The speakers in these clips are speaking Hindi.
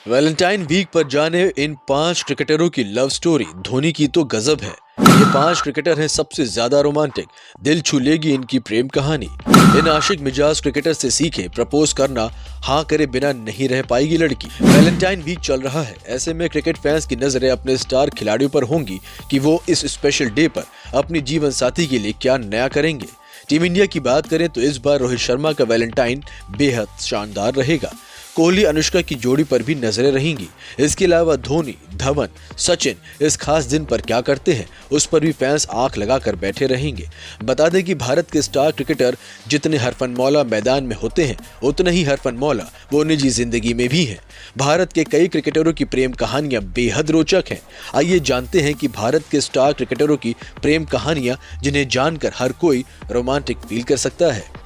वैलेंटाइन वीक पर जाने इन 5 क्रिकेटरों की लव स्टोरी धोनी की तो गजब है। ये 5 क्रिकेटर हैं सबसे ज्यादा रोमांटिक, दिल छू लेगी इनकी प्रेम कहानी। इन आशिक मिजाज क्रिकेटर से सीखे प्रपोज करना, हाँ करे बिना नहीं रह पाएगी लड़की। वैलेंटाइन वीक चल रहा है, ऐसे में क्रिकेट फैंस की नजरें अपने स्टार खिलाड़ियों पर होंगी कि वो इस स्पेशल डे पर अपनी जीवन साथी के लिए क्या नया करेंगे। टीम इंडिया की बात करें तो इस बार रोहित शर्मा का वैलेंटाइन बेहद शानदार रहेगा। कोहली अनुष्का की जोड़ी पर भी नजरें रहेंगी। इसके अलावा धोनी, धवन, सचिन इस खास दिन पर क्या करते हैं उस पर भी फैंस आंख लगाकर बैठे रहेंगे। बता दें कि भारत के स्टार क्रिकेटर जितने हरफनमौला मैदान में होते हैं उतने ही हरफनमौला वो निजी जिंदगी में भी हैं। भारत के कई क्रिकेटरों की प्रेम कहानियां बेहद रोचक हैं। आइए जानते हैं कि भारत के स्टार क्रिकेटरों की प्रेम कहानियां जिन्हें जानकर हर कोई रोमांटिक फील कर सकता है।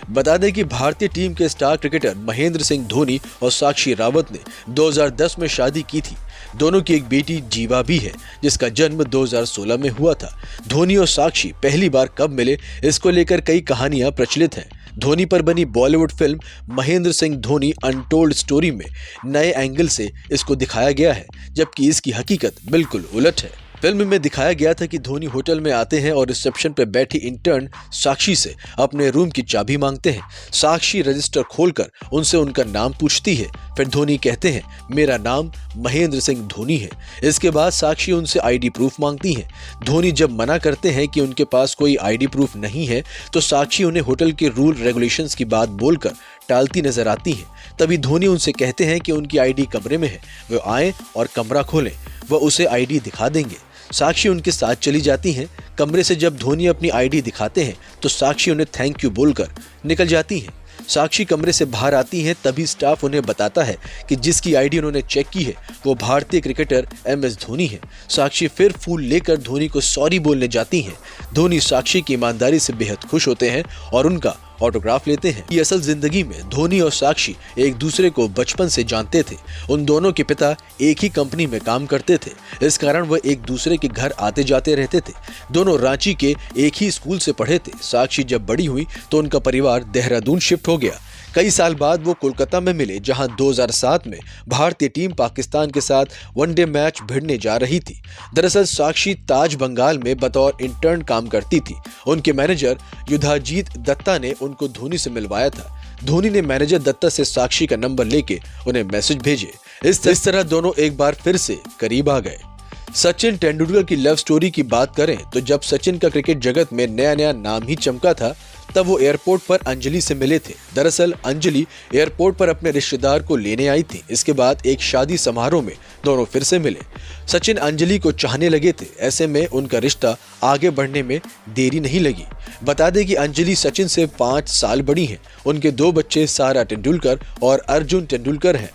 बता दें कि भारतीय टीम के स्टार क्रिकेटर महेंद्र सिंह धोनी और साक्षी रावत ने 2010 में शादी की थी। दोनों की एक बेटी जीवा भी है जिसका जन्म 2016 में हुआ था। धोनी और साक्षी पहली बार कब मिले इसको लेकर कई कहानियां प्रचलित हैं। धोनी पर बनी Bollywood film Mahendra Singh Dhoni untold story में नए एंगल से इसको दिखाया गया है, जबकि इसकी हकीकत बिल्कुल उलट है। फिल्म में दिखाया गया था कि धोनी होटल में आते हैं और रिसेप्शन पर बैठी इंटर्न साक्षी से अपने रूम की चाबी मांगते हैं। साक्षी रजिस्टर खोलकर उनसे उनका नाम पूछती है। फिर धोनी कहते हैं मेरा नाम महेंद्र सिंह धोनी है। इसके बाद साक्षी उनसे आईडी प्रूफ मांगती हैं। धोनी जब मना करते हैं कि उनके पास कोई आईडी प्रूफ नहीं है तो साक्षी उन्हें होटल के रूल रेगुलेशंस की बात बोलकर टालती नजर आती हैं। तभी धोनी उनसे कहते हैं कि उनकी आईडी कमरे में है, वो आए और कमरा खोलें, वह उसे आईडी दिखा देंगे। साक्षी उनके साथ चली जाती हैं। कमरे से जब धोनी अपनी आईडी दिखाते हैं तो साक्षी उन्हें थैंक यू बोलकर निकल जाती हैं। साक्षी कमरे से बाहर आती हैं, तभी स्टाफ उन्हें बताता है कि जिसकी आईडी उन्होंने चेक की है वो भारतीय क्रिकेटर MS धोनी है। साक्षी फिर फूल लेकर धोनी को सॉरी बोलने जाती हैं। धोनी साक्षी की ईमानदारी से बेहद खुश होते हैं और उनका ऑटोग्राफ लेते हैं। ये असल जिंदगी में धोनी और साक्षी एक दूसरे को बचपन से जानते थे। उन दोनों के पिता एक ही कंपनी में काम करते थे, इस कारण वह एक दूसरे के घर आते जाते रहते थे। दोनों रांची के एक ही स्कूल से पढ़े थे। साक्षी जब बड़ी हुई तो उनका परिवार देहरादून शिफ्ट हो गया। कई साल बाद वो कोलकाता में मिले, जहां 2007 में भारतीय टीम पाकिस्तान के साथ वनडे मैच भिड़ने जा रही थी। दरअसल साक्षी ताज बंगाल में बतौर इंटर्न काम करती थी। उनके मैनेजर युधाजीत दत्ता ने उनको धोनी से मिलवाया था। धोनी ने मैनेजर दत्ता से साक्षी का नंबर लेके उन्हें मैसेज भेजे। इस तरह दोनों एक बार फिर से करीब आ गए। सचिन तेंदुलकर की लव स्टोरी की बात करें तो जब सचिन का क्रिकेट जगत में नया नया नाम ही चमका था तब वो एयरपोर्ट पर अंजलि से मिले थे। दरअसल अंजलि एयरपोर्ट पर अपने रिश्तेदार को लेने आई थी। इसके बाद एक शादी समारोह में दोनों फिर से मिले। सचिन अंजलि को चाहने लगे थे, ऐसे में उनका रिश्ता आगे बढ़ने में देरी नहीं लगी। बता दें कि अंजलि सचिन से 5 साल बड़ी हैं। उनके 2 बच्चे सारा तेंदुलकर और अर्जुन तेंदुलकर हैं।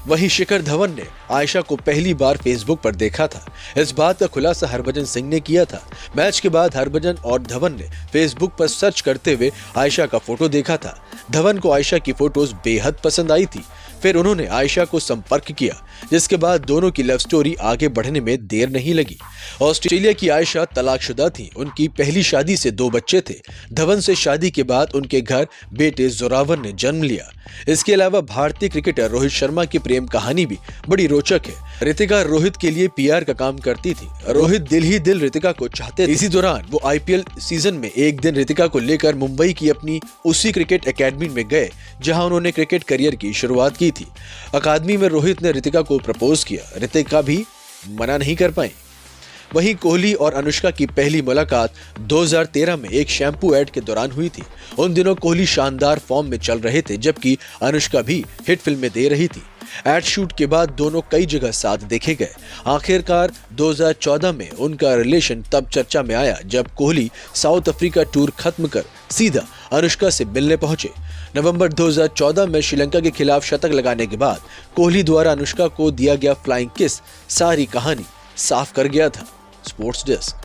वहीं शिखर धवन ने आयशा को पहली बार फेसबुक पर देखा था। इस बात का खुलासा हरभजन सिंह ने किया था। मैच के बाद हरभजन और धवन ने फेसबुक पर सर्च करते हुए आयशा का फोटो देखा था। धवन को आयशा की फोटोज बेहद पसंद आई थी। फिर उन्होंने आयशा को संपर्क किया, जिसके बाद दोनों की लव स्टोरी आगे बढ़ने में देर नहीं लगी। ऑस्ट्रेलिया की आयशा तलाकशुदा थी। उनकी पहली शादी से 2 बच्चे थे। धवन से शादी के बाद उनके घर बेटे जोरावर ने जन्म लिया। इसके अलावा भारतीय क्रिकेटर रोहित शर्मा की प्रेम कहानी भी बड़ी रोचक है। रितिका रोहित के लिए PR का काम करती थी। रोहित दिल ही दिल रितिका को चाहते थे। इसी दौरान वो IPL सीजन में एक दिन रितिका को लेकर मुंबई की अपनी उसी क्रिकेट एकेडमी में गए जहां उन्होंने क्रिकेट करियर की शुरुआत की थी। अकादमी में रोहित ने रितिका को प्रपोज किया, रितिका भी मना नहीं कर पाई। वहीं कोहली और अनुष्का की पहली मुलाकात 2013 में एक शैम्पू ऐड के दौरान हुई थी। उन दिनों कोहली शानदार फॉर्म में चल रहे थे, जबकि अनुष्का भी हिट फिल्में दे रही थी। एड शूट के बाद दोनों कई जगह साथ देखे गए। आखिरकार 2014 में उनका रिलेशन तब चर्चा में आया जब कोहली साउथ अफ्रीका टूर खत्म कर सीधा अनुष्का से मिलने पहुंचे। नवंबर 2014 में श्रीलंका के खिलाफ शतक लगाने के बाद कोहली द्वारा अनुष्का को दिया गया फ्लाइंग किस सारी कहानी साफ कर गया था। Sports desk.